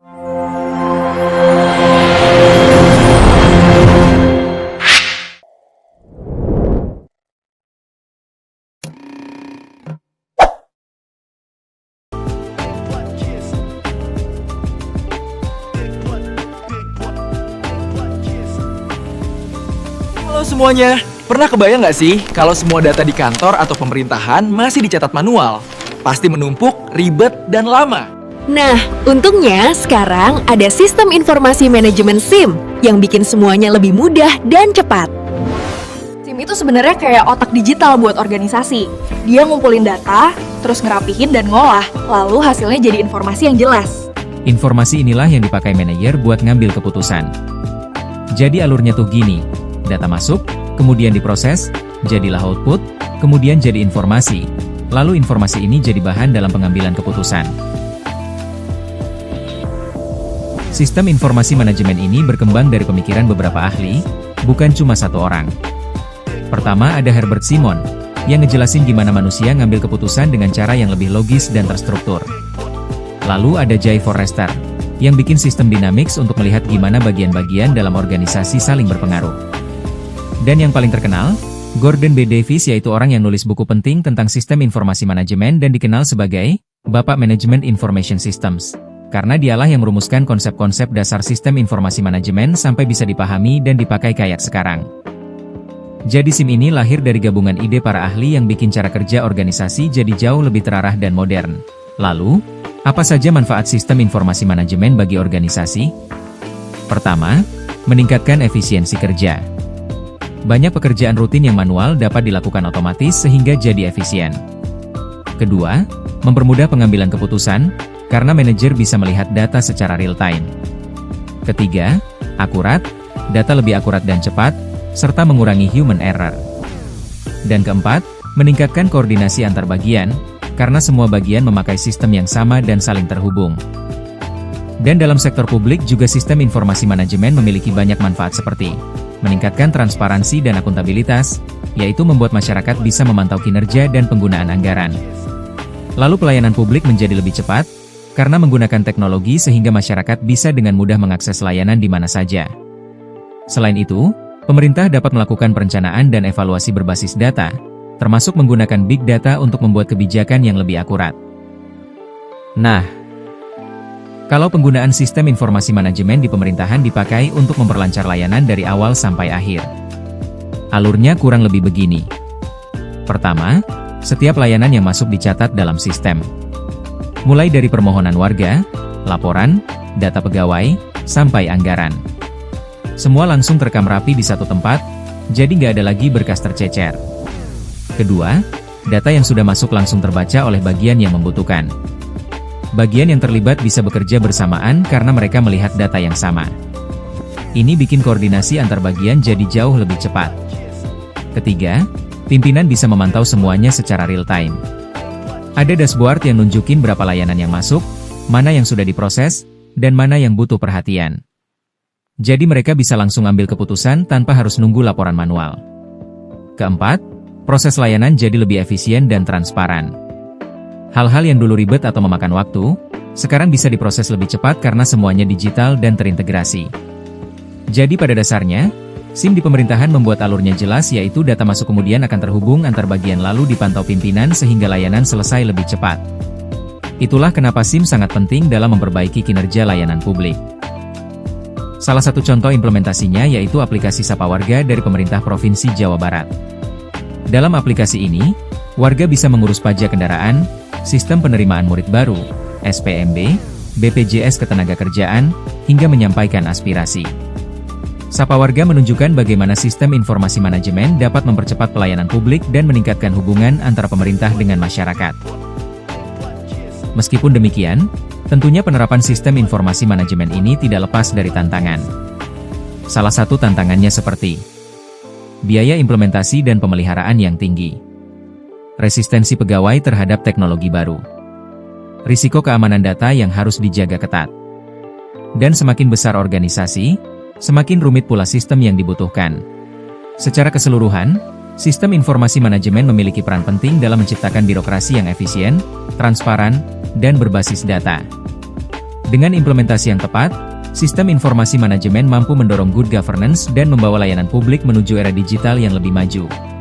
Halo semuanya, pernah kebayang nggak sih kalau semua data di kantor atau pemerintahan masih dicatat manual? Pasti menumpuk, ribet, dan lama. Nah, untungnya sekarang ada sistem informasi manajemen SIM yang bikin semuanya lebih mudah dan cepat. SIM itu sebenarnya kayak otak digital buat organisasi. Dia ngumpulin data, terus ngerapihin dan ngolah, lalu hasilnya jadi informasi yang jelas. Informasi inilah yang dipakai manajer buat ngambil keputusan. Jadi alurnya tuh gini, data masuk, kemudian diproses, jadilah output, kemudian jadi informasi. Lalu informasi ini jadi bahan dalam pengambilan keputusan. Sistem informasi manajemen ini berkembang dari pemikiran beberapa ahli, bukan cuma satu orang. Pertama ada Herbert Simon, yang ngejelasin gimana manusia ngambil keputusan dengan cara yang lebih logis dan terstruktur. Lalu ada Jay Forrester, yang bikin sistem dynamics untuk melihat gimana bagian-bagian dalam organisasi saling berpengaruh. Dan yang paling terkenal, Gordon B. Davis yaitu orang yang nulis buku penting tentang sistem informasi manajemen dan dikenal sebagai Bapak Management Information Systems. Karena dialah yang merumuskan konsep-konsep dasar sistem informasi manajemen sampai bisa dipahami dan dipakai kayak sekarang. Jadi SIM ini lahir dari gabungan ide para ahli yang bikin cara kerja organisasi jadi jauh lebih terarah dan modern. Lalu, apa saja manfaat sistem informasi manajemen bagi organisasi? Pertama, meningkatkan efisiensi kerja. Banyak pekerjaan rutin yang manual dapat dilakukan otomatis sehingga jadi efisien. Kedua, mempermudah pengambilan keputusan, karena manajer bisa melihat data secara real-time. Ketiga, akurat, data lebih akurat dan cepat, serta mengurangi human error. Dan keempat, meningkatkan koordinasi antar bagian, karena semua bagian memakai sistem yang sama dan saling terhubung. Dan dalam sektor publik juga sistem informasi manajemen memiliki banyak manfaat seperti meningkatkan transparansi dan akuntabilitas, yaitu membuat masyarakat bisa memantau kinerja dan penggunaan anggaran. Lalu pelayanan publik menjadi lebih cepat, karena menggunakan teknologi sehingga masyarakat bisa dengan mudah mengakses layanan di mana saja. Selain itu, pemerintah dapat melakukan perencanaan dan evaluasi berbasis data, termasuk menggunakan big data untuk membuat kebijakan yang lebih akurat. Nah, kalau penggunaan sistem informasi manajemen di pemerintahan dipakai untuk memperlancar layanan dari awal sampai akhir. Alurnya kurang lebih begini. Pertama, setiap layanan yang masuk dicatat dalam sistem. Mulai dari permohonan warga, laporan, data pegawai, sampai anggaran. Semua langsung terekam rapi di satu tempat, jadi nggak ada lagi berkas tercecer. Kedua, data yang sudah masuk langsung terbaca oleh bagian yang membutuhkan. Bagian yang terlibat bisa bekerja bersamaan karena mereka melihat data yang sama. Ini bikin koordinasi antar bagian jadi jauh lebih cepat. Ketiga, pimpinan bisa memantau semuanya secara real-time. Ada dashboard yang nunjukin berapa layanan yang masuk, mana yang sudah diproses, dan mana yang butuh perhatian. Jadi mereka bisa langsung ambil keputusan tanpa harus nunggu laporan manual. Keempat, proses layanan jadi lebih efisien dan transparan. Hal-hal yang dulu ribet atau memakan waktu, sekarang bisa diproses lebih cepat karena semuanya digital dan terintegrasi. Jadi pada dasarnya, SIM di pemerintahan membuat alurnya jelas yaitu data masuk kemudian akan terhubung antar bagian lalu dipantau pimpinan sehingga layanan selesai lebih cepat. Itulah kenapa SIM sangat penting dalam memperbaiki kinerja layanan publik. Salah satu contoh implementasinya yaitu aplikasi Sapa Warga dari pemerintah Provinsi Jawa Barat. Dalam aplikasi ini, warga bisa mengurus pajak kendaraan, sistem penerimaan murid baru, SPMB, BPJS Ketenagakerjaan, hingga menyampaikan aspirasi. Sapa Warga menunjukkan bagaimana sistem informasi manajemen dapat mempercepat pelayanan publik dan meningkatkan hubungan antara pemerintah dengan masyarakat. Meskipun demikian, tentunya penerapan sistem informasi manajemen ini tidak lepas dari tantangan. Salah satu tantangannya seperti biaya implementasi dan pemeliharaan yang tinggi, resistensi pegawai terhadap teknologi baru, risiko keamanan data yang harus dijaga ketat. Dan semakin besar organisasi, semakin rumit pula sistem yang dibutuhkan. Secara keseluruhan, sistem informasi manajemen memiliki peran penting dalam menciptakan birokrasi yang efisien, transparan, dan berbasis data. Dengan implementasi yang tepat, sistem informasi manajemen mampu mendorong good governance dan membawa layanan publik menuju era digital yang lebih maju.